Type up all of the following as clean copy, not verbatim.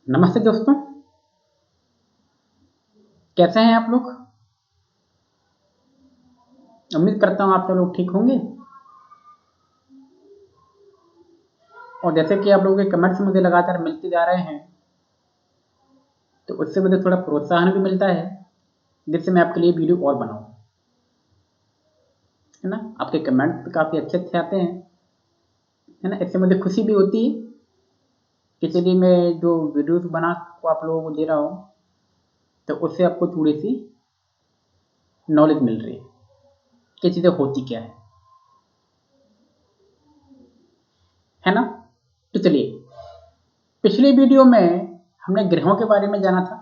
नमस्ते दोस्तों, कैसे हैं आप लोग। उम्मीद करता हूं आप सब लोग ठीक होंगे। और जैसे कि आप लोगों के कमेंट्स मुझे लगातार मिलते जा रहे हैं, तो उससे मुझे थोड़ा प्रोत्साहन भी मिलता है, जिससे मैं आपके लिए वीडियो और बनाऊं, है ना। आपके कमेंट्स काफ़ी अच्छे अच्छे आते हैं, है ना। इससे मुझे खुशी भी होती है कि चलिए मैं जो वीडियोस बना को आप लोगों को दे रहा हूँ, तो उससे आपको थोड़ी सी नॉलेज मिल रही है कि चीज़ें होती क्या है ना। तो चलिए, पिछले वीडियो में हमने ग्रहों के बारे में जाना था,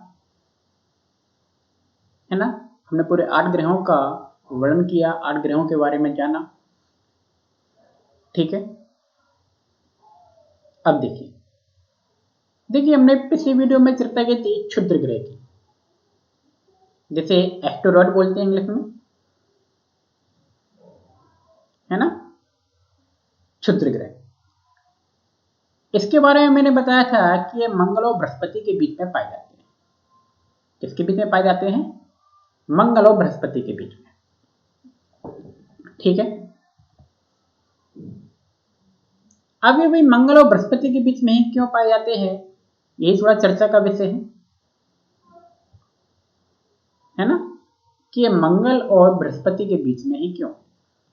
है ना। हमने पूरे 8 ग्रहों का वर्णन किया, 8 ग्रहों के बारे में जाना, ठीक है। अब देखिए देखिए हमने पिछली वीडियो में चर्चा की थी क्षुद्र ग्रह की, जिसे एस्टेरॉयड बोलते हैं इंग्लिश में, है ना। क्षुद्र ग्रह, इसके बारे में मैंने बताया था कि ये मंगल और बृहस्पति के बीच में पाए जाते हैं। किसके बीच में पाए जाते हैं? मंगल और बृहस्पति के बीच में, ठीक है। अब ये भाई मंगल और बृहस्पति के बीच में ही क्यों पाए जाते हैं, यही थोड़ा चर्चा का विषय है ना, कि ये मंगल और बृहस्पति के बीच में ही क्यों।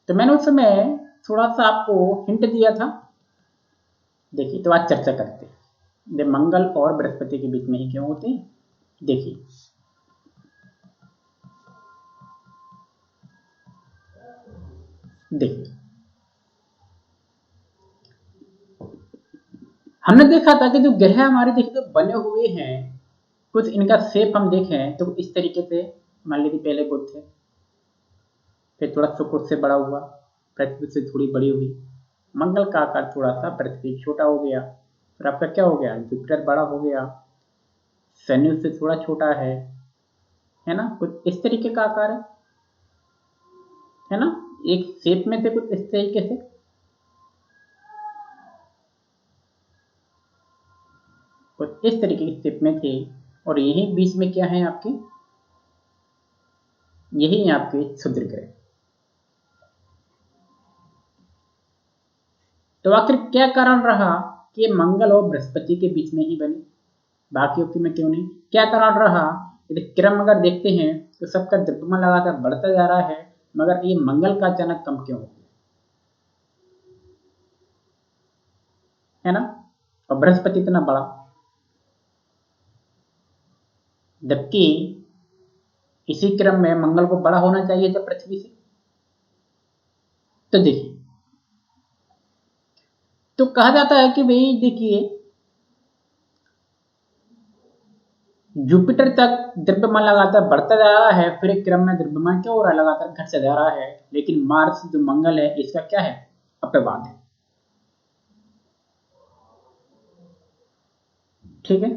तो मैंने उस समय थोड़ा सा आपको हिंट दिया था। देखिए, तो आज चर्चा करते हैं ये मंगल और बृहस्पति के बीच में ही क्यों होते हैं। देखिए, देखिए हमने देखा था कि जो ग्रह हमारे देखिए जो बने हुए हैं, कुछ इनका शेप हम देखें तो इस तरीके से, मान लीजिए पहले बुध थे, फिर थोड़ा शुक्र उससे बड़ा हुआ, पृथ्वी से थोड़ी बड़ी हुई, मंगल का आकार थोड़ा सा पृथ्वी छोटा हो गया, फिर आपका क्या हो गया, जुपिटर बड़ा हो गया, शनि उससे थोड़ा छोटा है ना। कुछ इस तरीके का आकार है ना। एक शेप में थे कुछ इस तरीके से, कुछ इस तरीके की शेप में थे। और यही बीच में क्या है आपके, यही है आपके क्षुद्र ग्रह। तो आखिर क्या कारण रहा कि ये मंगल और बृहस्पति के बीच में ही बने, बाकियों की में क्यों नहीं। क्या कारण रहा, यदि क्रम अगर देखते हैं तो सबका द्रव्यमान लगातार बढ़ता जा रहा है, मगर ये मंगल का अचानक कम क्यों हो गया, है ना। और बृहस्पति इतना बड़ा, जबकि इसी क्रम में मंगल को बड़ा होना चाहिए था पृथ्वी से। तो देखिए, तो कहा जाता है कि भाई देखिए, जुपिटर तक द्रव्यमान लगातार बढ़ता जा रहा है, फिर एक क्रम में द्रव्यमान क्या हो रहा है, लगातार घटता जा रहा है। लेकिन मार्स जो मंगल है, इसका क्या है, अपवाद है, ठीक है।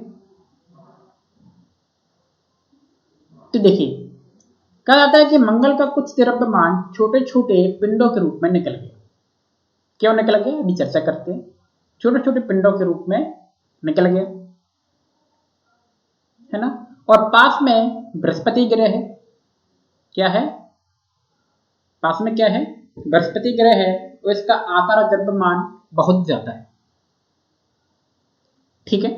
तो देखिए, कहा जाता है कि मंगल का कुछ द्रव्यमान छोटे छोटे पिंडों के रूप में निकल गया। क्यों निकल गया, अभी चर्चा करते हैं। छोटे छोटे पिंडों के रूप में निकल गया, है ना। और पास में बृहस्पति ग्रह है, क्या है, पास में क्या है, बृहस्पति ग्रह है, तो इसका आकार और द्रव्यमान बहुत ज्यादा है, ठीक है।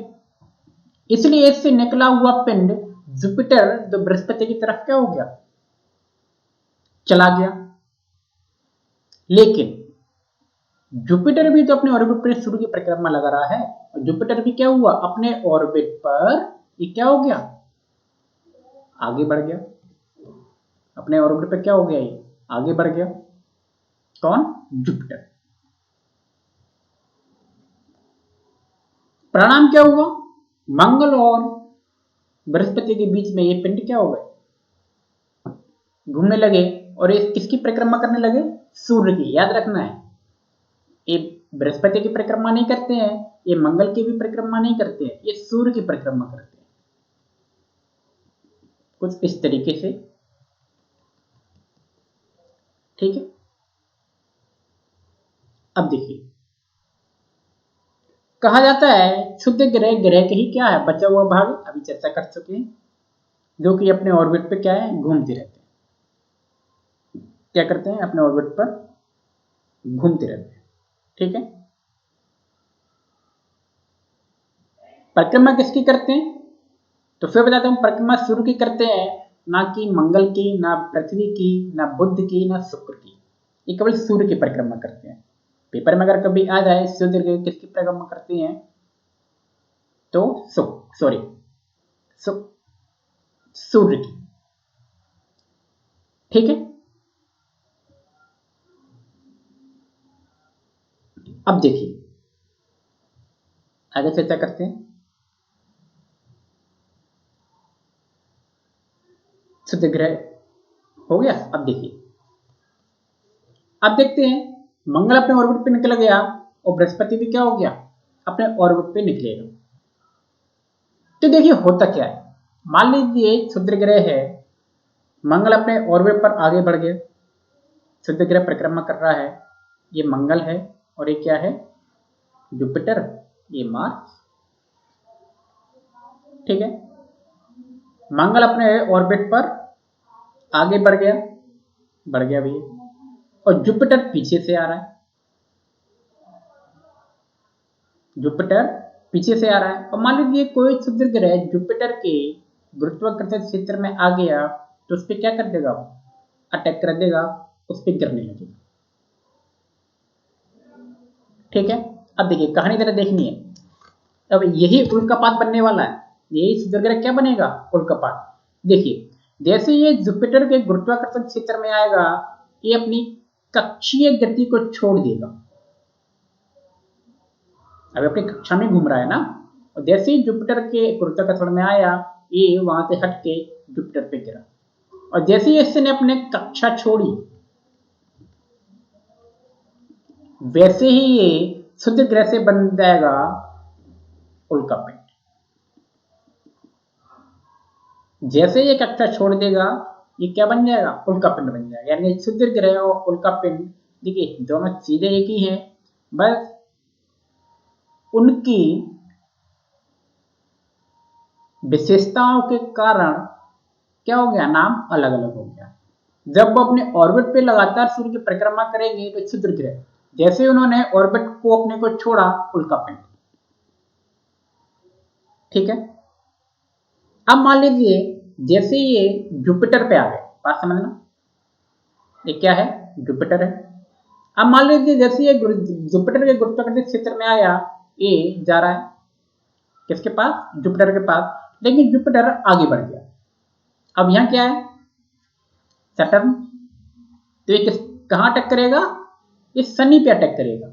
इसलिए इससे निकला हुआ पिंड जुपिटर जो बृहस्पति की तरफ क्या हो गया, चला गया। लेकिन जुपिटर भी तो अपने ऑर्बिट पर सूर्य की परिक्रमा लगा रहा है, और जुपिटर भी क्या हुआ, अपने ऑर्बिट पर ये क्या हो गया, आगे बढ़ गया। अपने ऑर्बिट पर क्या हो गया, ये आगे बढ़ गया। कौन, जुपिटर। परिणाम क्या हुआ, मंगल और बृहस्पति के बीच में ये पिंड क्या हो गए, घूमने लगे। और ये किसकी परिक्रमा करने लगे, सूर्य की। याद रखना है, ये बृहस्पति की परिक्रमा नहीं करते हैं, ये मंगल की भी परिक्रमा नहीं करते हैं, ये सूर्य की परिक्रमा करते हैं, कुछ इस तरीके से, ठीक है। अब देखिए, कहा जाता है शुद्ध ग्रह ग्रह के ही क्या है बचा हुआ भाग, अभी चर्चा कर चुके हैं, जो कि अपने ऑर्बिट पे क्या है घूमते रहते हैं। क्या करते हैं अपने ऑर्बिट पर घूमते रहते हैं। ठीक है, परिक्रमा किसकी करते हैं, तो फिर बताता हूं, परिक्रमा सूर्य की करते हैं, ना कि मंगल की, ना पृथ्वी की, ना बुध की, ना शुक्र की, ये केवल सूर्य की परिक्रमा करते हैं। पेपर में अगर कभी आ जाए सूर्य किसकी परिक्रमा करते हैं, तो सूर्य की। ठीक है, अब देखिए आगे चर्चा करते हैं। शुद्ध ग्रह हो गया। अब देखिए, अब देखते हैं मंगल अपने ऑर्बिट पे निकल गया और बृहस्पति भी क्या हो गया अपने ऑर्बिट पे निकलेगा। तो देखिए होता क्या है, मान लीजिए शुद्ध ग्रह है, मंगल अपने ऑर्बिट पर आगे बढ़ गया, शुद्ध ग्रह परिक्रमा कर रहा है, ये मंगल है और ये क्या है जुपिटर, ये मार्स। ठीक है, मंगल अपने ऑर्बिट पर आगे बढ़ गया भैया, और जुपिटर पीछे से आ रहा है, जुपिटर पीछे से आ रहा है। और मान लीजिए कोई शुद्ध ग्रह जुपिटर के गुरुत्वाकर्षण क्षेत्र में आ गया, तो उस पर क्या कर देगा, अटैक कर देगा, उस पर गिरने लगेगा। ठीक है, अब देखिए कहानी जरा देखनी है। अब यही उल्कापात बनने वाला है, यही शुद्ध ग्रह क्या बनेगा उल्कापात। देखिए जैसे ये जुपिटर के गुरुत्वाकर्षण क्षेत्र में आएगा, ये अपनी कक्षीय गति को छोड़ देगा, अब अपनी कक्षा में घूम रहा है ना, और जैसे ही जुपिटर के गुरुत्वाकर्षण में आया, ये वहां से हट के जुपिटर पे गिरा, और जैसे ही इसने अपने कक्षा छोड़ी, वैसे ही ये शुद्ध ग्रह से बन जाएगा उल्कापिंड। जैसे ये कक्षा छोड़ देगा, ये क्या बन जाएगा उल्कापिंड बन जाएगा। यानी शुद्ध ग्रह और उल्कापिंड देखिए दोनों चीजें एक ही हैं, बस उनकी विशेषताओं के कारण क्या हो गया, नाम अलग अलग हो गया। जब वो अपने ऑर्बिट पे लगातार सूर्य की परिक्रमा करेंगे तो क्षुद्र ग्रह, जैसे उन्होंने ऑर्बिट को अपने को छोड़ा उल्कापिंड। ठीक है, अब मान लीजिए जैसे ये जुपिटर पे आ गए, बात समझना, ये क्या है जुपिटर है। अब मान लीजिए जैसे ये जुपिटर के गुरुत्वाकर्षण क्षेत्र में आया, ये जा रहा है किसके पास, जुपिटर के पास, लेकिन जुपिटर आगे बढ़ गया। अब यहां क्या है सैटर्न, तो ये कहां अटैक करेगा, ये शनि पे अटैक करेगा।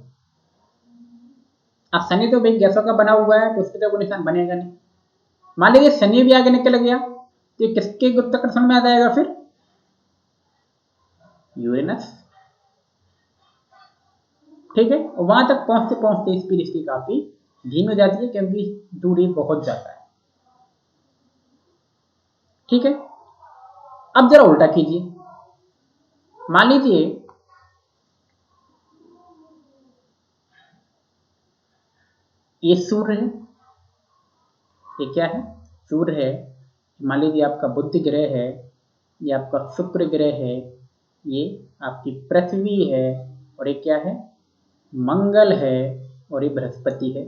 अब शनि तो भाई गैसों का बना हुआ है, तो उस पर तो कोई निशान बनेगा नहीं। मान लीजिए शनि भी आगे निकल गया, तो ये किसके गुरुत्वाकर्षण में आ जाएगा फिर, यूरेनस। ठीक है, वहां तक पहुंचते पहुंचते स्पीड इसकी काफी धीमी हो जाती है, क्योंकि दूरी बहुत ज्यादा है। ठीक है, अब जरा उल्टा कीजिए, मान लीजिए ये सूर्य है, ये क्या है सूर्य है, मान लीजिए आपका बुध ग्रह है, ये आपका शुक्र ग्रह है, ये आपकी पृथ्वी है, और ये क्या है मंगल है, और ये बृहस्पति है।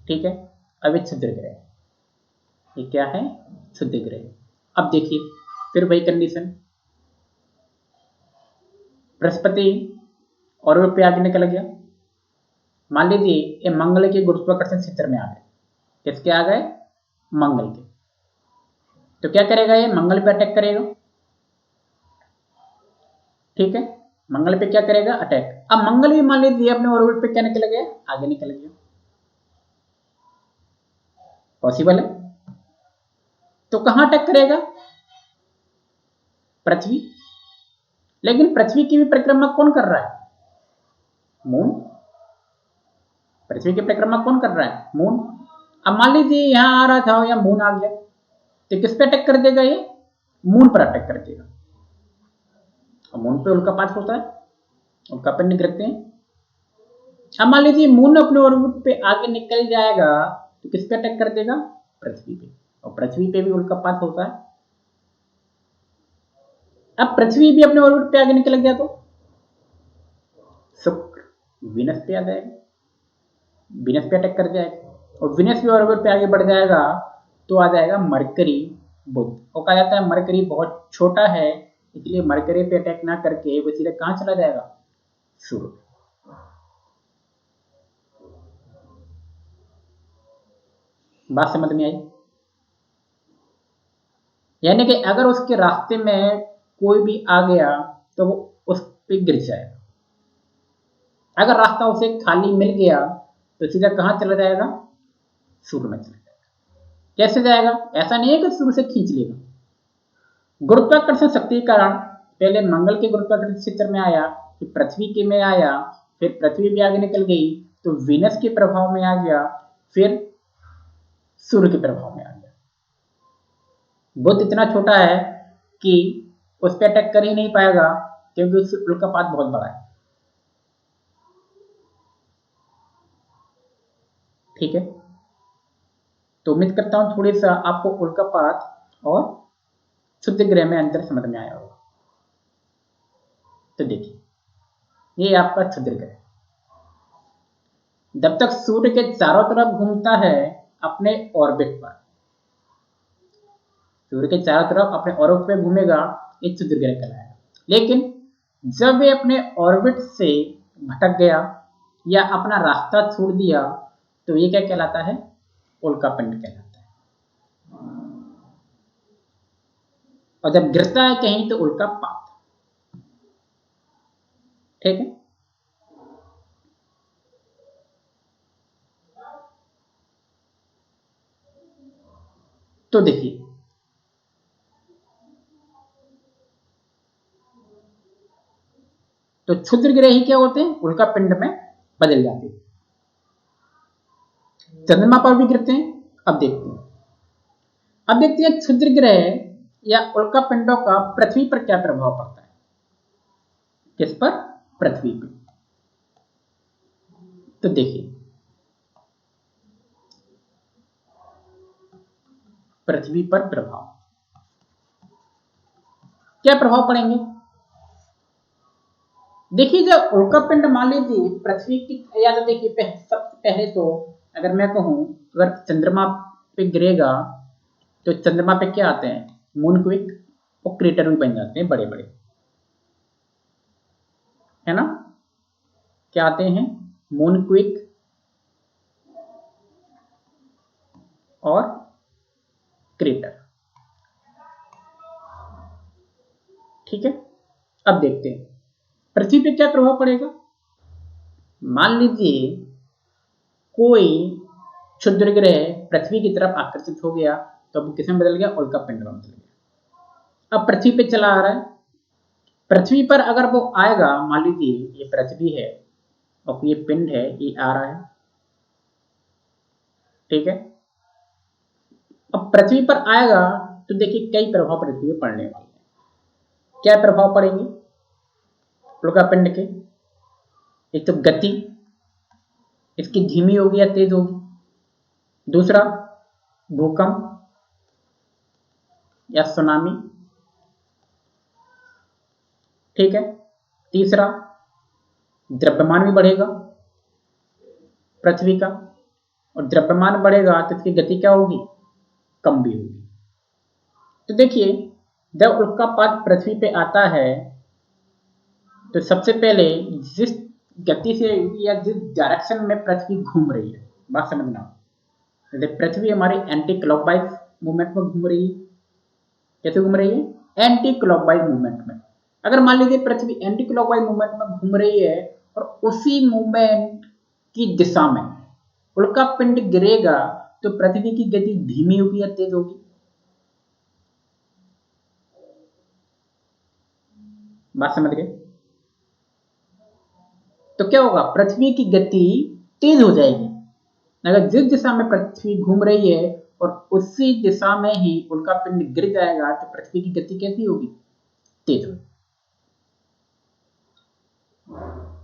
ठीक है, अब ये क्षुद्र ग्रह है, ये क्या है शुद्ध ग्रह। अब देखिए फिर वही कंडीशन, बृहस्पति और पे आगे निकल गया, मान लीजिए ये मंगल के गुरुत्वाकर्षण क्षेत्र में आ गए, किसके आ गए मंगल के, तो क्या करेगा ये मंगल पे अटैक करेगा। ठीक है, मंगल पे क्या करेगा अटैक। अब मंगल भी मान लीजिए अपने ऑर्बिट पे क्या निकल गया, आगे निकल गया, पॉसिबल है। तो कहां अटैक करेगा, पृथ्वी, लेकिन पृथ्वी की भी परिक्रमा कौन कर रहा है, मून। पृथ्वी की परिक्रमा कौन कर रहा है, मून। अब मान लीजिए यहां आ रहा था या मून आ गया, तो किस पे अटैक कर देगा, ये मून पर अटैक कर देगा, और मून पे उल्कापात होता है, उल्कापिंड गिरते हैं। अब मान लीजिए मून अपने ऑर्बिट पे आगे निकल जाएगा तो किस पे अटैक कर देगा? पृथ्वी पे। और पृथ्वी पे भी उल्कापात होता है। अब पृथ्वी भी अपने ऑर्बिट पे आगे निकल गया तो शुक्र वीनस पे आ जाएगा, वीनस पे अटैक कर जाएगा। और वीनस भी ऑर्बिट पे आगे बढ़ जाएगा तो आ जाएगा मरकरी, बुध। और कहा जाता है मरकरी बहुत छोटा है, इसलिए मरकरी पे अटैक ना करके वो सीधे कहां चला जाएगा? सूर्य। बात समझ में आई? यानी कि अगर उसके रास्ते में कोई भी आ गया तो वो उस पे गिर जाएगा। अगर रास्ता उसे खाली मिल गया तो सीधा कहां चला जाएगा? सूर्य में चला जाएगा। कैसे जाएगा? ऐसा नहीं है कि सूर्य से खींच लेगा। गुरुत्वाकर्षण शक्ति के कारण पहले मंगल के गुरुत्वाकर्षण क्षेत्र में आया, फिर पृथ्वी के में आया, फिर पृथ्वी भी आगे निकल गई तो वीनस के प्रभाव में आ गया, फिर सूर्य के प्रभाव में आ गया। बुध इतना छोटा है कि उस पर अटैक कर ही नहीं पाएगा क्योंकि उस उल्कापात बहुत बड़ा है। ठीक है, तो उम्मीद करता हूं थोड़ी सा आपको उल्कापात और क्षुद्र ग्रह में अंतर समझ में आया होगा। तो देखिए ये आपका क्षुद्र ग्रह जब तक सूर्य के चारों तरफ घूमता है अपने ऑर्बिट पर, सूर्य के चारों तरफ अपने ऑर्बिट पे घूमेगा, ये क्षुद्र ग्रह कहलाएगा। लेकिन जब ये अपने ऑर्बिट से भटक गया या अपना रास्ता छोड़ दिया तो ये क्या कहलाता है? उल्कापिंड कहलाता है। और जब गिरता है कहीं तो उल्कापात। ठीक है, तो देखिए तो क्षुद्र ग्रह ही क्या होते हैं? उल्कापिंड में बदल जाते हैं। चंद्रमा पर भी गिरते हैं। अब देखते हैं क्षुद्र ग्रह या उल्कापिंडों का पृथ्वी पर क्या प्रभाव पड़ता है। किस पर? पृथ्वी पर। तो देखिए पृथ्वी पर प्रभाव क्या प्रभाव पड़ेंगे? देखिए जब उल्कापिंड मान लीजिए पृथ्वी की, या तो देखिए सबसे पहले तो अगर मैं कहूं अगर चंद्रमा पे गिरेगा तो चंद्रमा पे क्या आते हैं? मून क्विक और क्रेटर भी बन जाते हैं बड़े बड़े, है ना? क्या आते हैं? मून क्विक और क्रेटर। ठीक है, अब देखते हैं पृथ्वी पे क्या प्रभाव पड़ेगा। मान लीजिए कोई क्षुद्र ग्रह पृथ्वी की तरफ आकर्षित हो गया तो अब किसमें बदल गया? उल्कापिंड में बदल गया। अब पृथ्वी पे चला आ रहा है, पृथ्वी पर अगर वो आएगा, मान लीजिए ये पृथ्वी है और ये पिंड है, ये आ रहा है। ठीक है, अब पृथ्वी पर आएगा तो देखिए कई प्रभाव पृथ्वी पर पड़ने वाले हैं। क्या प्रभाव पड़ेंगे उल्कापिंड के? एक तो गति इसकी धीमी होगी या तेज होगी। दूसरा भूकंप या सुनामी। ठीक है, तीसरा द्रव्यमान भी बढ़ेगा पृथ्वी का, और द्रव्यमान बढ़ेगा तो इसकी गति क्या होगी? कम भी होगी। तो देखिए जब उल्कापात पृथ्वी पे आता है तो सबसे पहले जिस गति से या जिस डायरेक्शन में पृथ्वी घूम रही है, बात समझना, जैसे पृथ्वी हमारी एंटी क्लॉकवाइज मूवमेंट में घूम रही है। कैसे घूम रही है? एंटी क्लॉकवाइज मूवमेंट में। अगर मान लीजिए पृथ्वी एंटी क्लॉकवाइज मूवमेंट में घूम रही है और उसी मूवमेंट की दिशा में उल्कापिंड गिरेगा तो पृथ्वी की गति धीमी होगी या तेज होगी? बात समझ गए? तो क्या होगा? पृथ्वी की गति तेज हो जाएगी। अगर जिस दिशा में पृथ्वी घूम रही है और उसी दिशा में ही उल्कापिंड गिर जाएगा तो पृथ्वी की गति कैसी होगी? तेज होगी।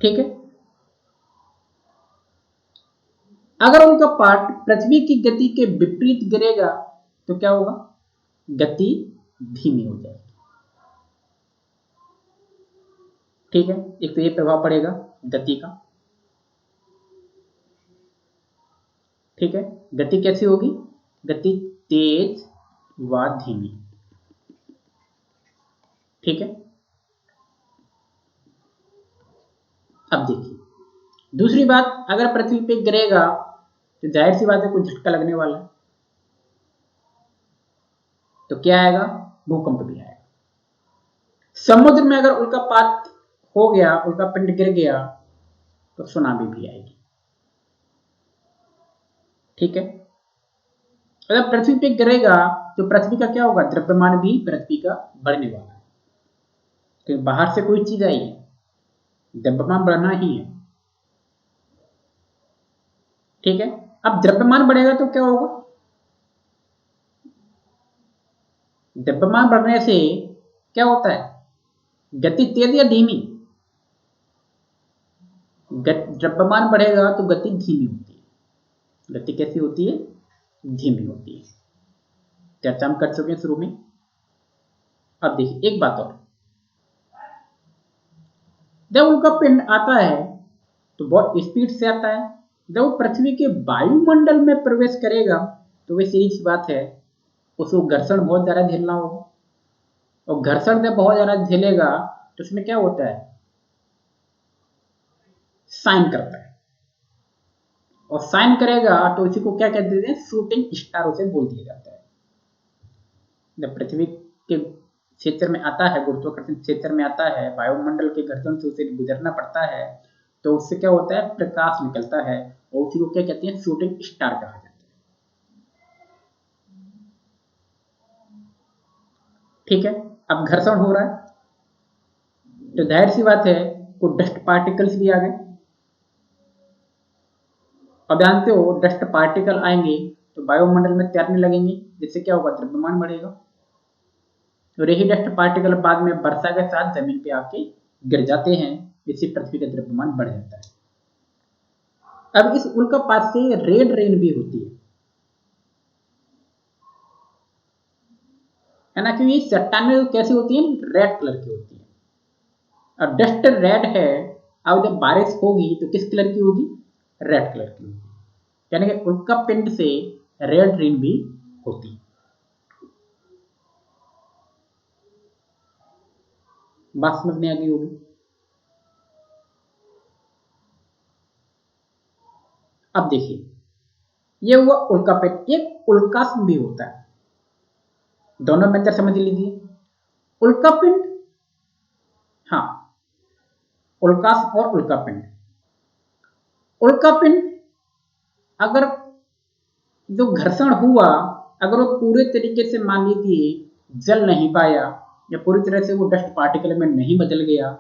ठीक है, अगर उनका पार्ट पृथ्वी की गति के विपरीत गिरेगा तो क्या होगा, गति धीमी हो जाएगी। ठीक है, एक तो ये प्रभाव पड़ेगा गति का। ठीक है, गति कैसी होगी, गति तेज व धीमी। ठीक है, अब देखिए दूसरी बात, अगर पृथ्वी पे गिरेगा तो जाहिर सी बात है कुछ झटका लगने वाला है, तो क्या आएगा, भूकंप भी आएगा। समुद्र में अगर उल्कापात हो गया, उल्का पिंड गिर गया तो सुनामी भी आएगी। ठीक है, अगर पृथ्वी पे गिरेगा तो पृथ्वी का क्या होगा, द्रव्यमान भी पृथ्वी का बढ़ने वाला है, तो बाहर से कोई चीज आई है, द्रव्यमान बढ़ना ही है। ठीक है, अब द्रव्यमान बढ़ेगा तो क्या होगा, द्रव्यमान बढ़ने से क्या होता है, गति तेज या धीमी, द्रव्यमान बढ़ेगा तो गति धीमी होती है। गति कैसी होती है, धीमी होती है। चर्चा हम कर चुके हैं शुरू में। अब देखिए एक बात और, जब उनका पिंड आता है तो बहुत स्पीड से आता है, जब वो पृथ्वी के वायुमंडल में प्रवेश करेगा तो वही सीधी सी बात है, उसको घर्षण बहुत ज्यादा झेलना होगा, और घर्षण जब बहुत ज्यादा झेलेगा तो उसमें क्या होता है, साइन करता है, और साइन करेगा तो इसी को क्या कहते हैं, शूटिंग स्टार उसे बोल दिया जाता है। जब पृथ्वी के क्षेत्र में आता है, गुरुत्वाकर्षण क्षेत्र में आता है, वायुमंडल के घर्षण से उसे गुजरना पड़ता है, तो उससे क्या होता है, प्रकाश निकलता है, और उसी को क्या कहते हैं, शूटिंग स्टार कहा जाता है। ठीक है, अब घर्षण हो रहा है तो जाहिर सी बात है कुछ डस्ट पार्टिकल्स भी आ गए। अब जानते हो डस्ट पार्टिकल आएंगे तो वायुमंडल में तैरने लगेंगे, जिससे क्या होगा, द्रव्यमान बढ़ेगा, और यही डस्ट पार्टिकल बाद में वर्षा के साथ जमीन पे आके गिर जाते हैं, जिससे पृथ्वी का द्रव्यमान बढ़ जाता है। अब इस उल्कापात से रेड रेन भी होती है ना, क्योंकि चट्टानें कैसी होती हैं, रेड कलर की होती है, और डस्ट रेड है। अब जब बारिश होगी तो किस कलर की होगी, रेड कलर की होगी, यानी कि उल्का पिंड से रेड रेन भी होती है। बात समझ में आ गई होगी। अब देखिए ये हुआ उल्का पिंड, एक उल्कास्म भी होता है, दोनों में अंतर समझ लीजिए। उल्का पिंड, हाँ, उल्कास्म और उल्का पिंड। उल्का पिंड अगर जो घर्षण हुआ, अगर वो पूरे तरीके से मान लीजिए जल नहीं पाया, या पूरी तरह से वो डस्ट पार्टिकल में नहीं बदल गया,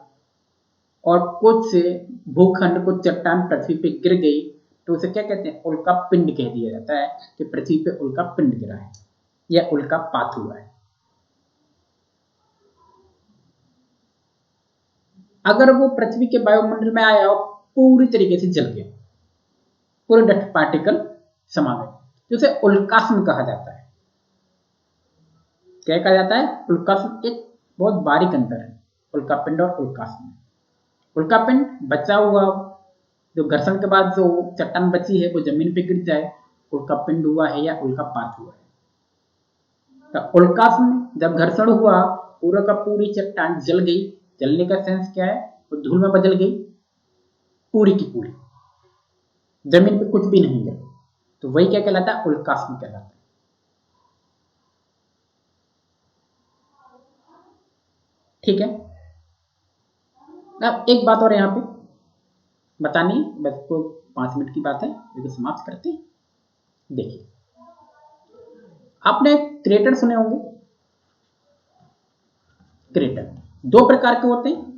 और कुछ भूखंड, कुछ चट्टान पृथ्वी पे गिर गई, तो उसे क्या कहते हैं, उल्का पिंड कह दिया जाता है कि पृथ्वी पे उल्का पिंड गिरा है या उल्का पात हुआ है। अगर वो पृथ्वी के वायुमंडल में आया और पूरी तरीके से जल गया, पूरे डस्ट पार्टिकल समा गए, तो उसे उल्कास्म कहा जाता है। क्या कहा जाता है, उल्कास्म। एक बहुत बारीक अंतर है उल्कापिंड और उल्कास्म। उल्कापिंड बचा हुआ, जो घर्षण के बाद जो चट्टान बची है वो जमीन पे गिर जाए, उल्कापिंड हुआ है या उल्कापात हुआ है। तो उल्कास्म जब घर्षण हुआ, पूरा का पूरी चट्टान जल गई, जलने का सेंस क्या है, वो धूल में बदल गई पूरी की पूरी, जमीन पे कुछ भी नहीं है, तो वही क्या कहलाता है, उल्कास्म कहलाता है। ठीक है, अब एक बात और यहाँ पे बतानी, बस को 5 मिनट की बात है, इसको समाप्त करते हैं। देखिए आपने क्रेटर सुने होंगे, क्रेटर 2 प्रकार के होते हैं।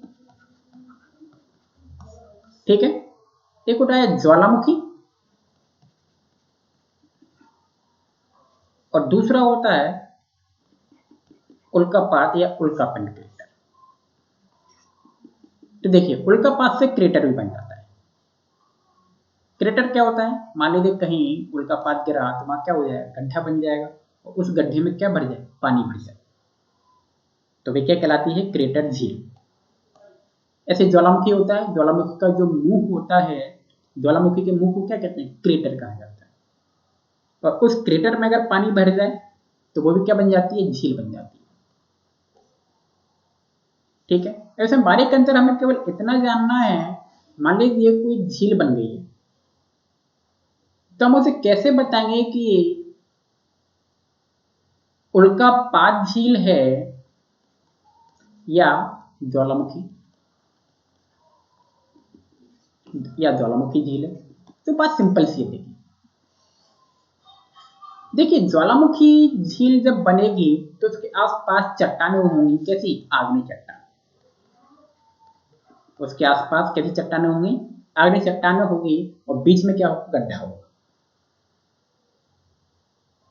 ठीक है, एक होता है ज्वालामुखी, और दूसरा होता है उल्कापात या उल्कापिंड क्रेटर। तो देखिए उल्कापात से क्रेटर भी बन जाता है। क्रेटर क्या होता है, मान लीजिए कहीं उल्कापात गिरा तो वहां क्या हो जाएगा, गड्ढा बन जाएगा और उस गड्ढे में क्या भर जाए, पानी भर जाए, तो वे क्या कहलाती है, क्रेटर झील। ऐसे ज्वालामुखी होता है, ज्वालामुखी का जो मुंह होता है, ज्वालामुखी के मुंह को क्या कहते हैं, क्रेटर कहा जाता है। और उस क्रेटर में अगर पानी भर जाए तो वो भी क्या बन जाती है, झील बन जाती है। ठीक है, ऐसे बारीक के अंदर हमें केवल इतना जानना है, मान लीजिए कोई झील बन गई है, तो हम उसे कैसे बताएंगे कि उल्कापात झील है या ज्वालामुखी, या ज्वालामुखी झील है। तो बात सिंपल सी है। देखिए ज्वालामुखी झील जब बनेगी तो उसके आसपास चट्टानें होंगी, कैसी, आग्नेय चट्टान। उसके आसपास कैसी चट्टानें होंगी, आग्नेय चट्टानें होगी, और बीच में क्या होगा, गड्ढा होगा।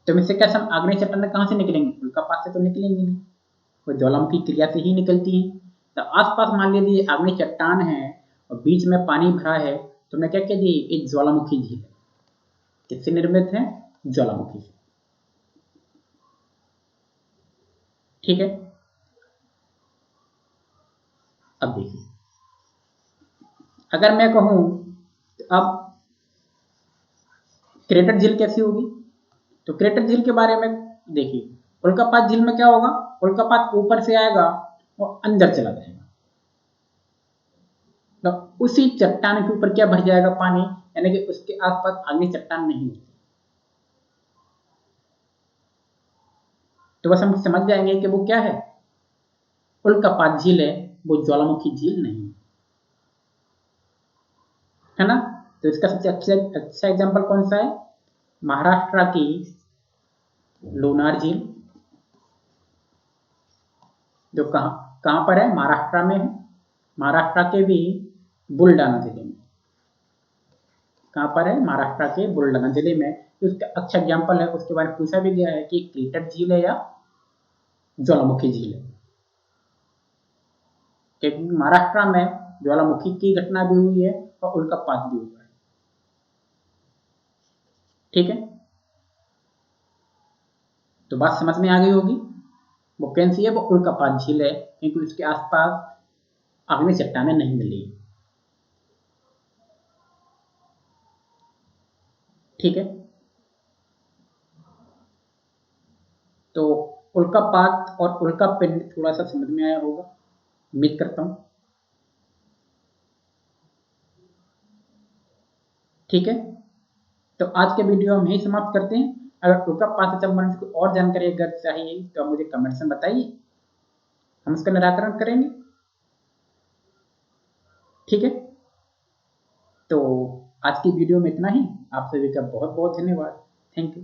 तो इससे क्या हम आग्नेय चट्टानें कहां से निकलेंगी, उल्कापात से तो निकलेंगी नहीं, वो ज्वालामुखी क्रिया से ही निकलती है। तो आसपास मान लीजिए आग्नेय चट्टान है और बीच में पानी भरा है, तो मैं क्या कह दी, एक ज्वालामुखी झील है। किससे निर्मित है, ज्वालामुखी से। ठीक है, अब देखिए, अगर मैं कहूं तो अब क्रेटर झील कैसी होगी, तो क्रेटर झील के बारे में देखिए, उल्कापात झील में क्या होगा, उल्कापात ऊपर से आएगा और अंदर चला जाएगा, तो उसी चट्टान के ऊपर क्या भर जाएगा, पानी, यानी कि उसके आसपास आग्नेय चट्टान नहीं होती। तो बस हम समझ जाएंगे कि वो क्या है, उल्कापात झील है, वो ज्वालामुखी झील नहीं है ना। तो इसका सबसे अच्छा एग्जांपल कौन सा है, महाराष्ट्र की लोनार झील, जो कहां कहां पर है, महाराष्ट्र में है, महाराष्ट्र के भी बुलढाना जिले में। कहां पर है, महाराष्ट्र के बुलढाना जिले में। तो उसका अच्छा एग्जाम्पल है, उसके बारे में पूछा भी गया है कि क्रेटर झील है या ज्वालामुखी झील है, क्योंकि महाराष्ट्र में ज्वालामुखी की घटना भी हुई है और उल्कापात भी हुआ है। ठीक है, तो बात समझ में आ गई होगी, वो कौन सी है, वो उल्कापात झील है, क्योंकि उसके आसपास आग्नेय चट्टानें नहीं मिली। ठीक है, तो उल्कापात और उल्कापिंड थोड़ा सा समझ में आया होगा, उम्मीद करता हूं। ठीक है, तो आज के वीडियो हम यही समाप्त करते हैं। अगर उल्कापात से संबंधित कोई और जानकारी अगर चाहिए तो आप मुझे कमेंट्स में बताइए, हम उसका निराकरण करेंगे। ठीक है, तो आज की वीडियो में इतना ही। आप सभी का बहुत बहुत धन्यवाद। Thank you.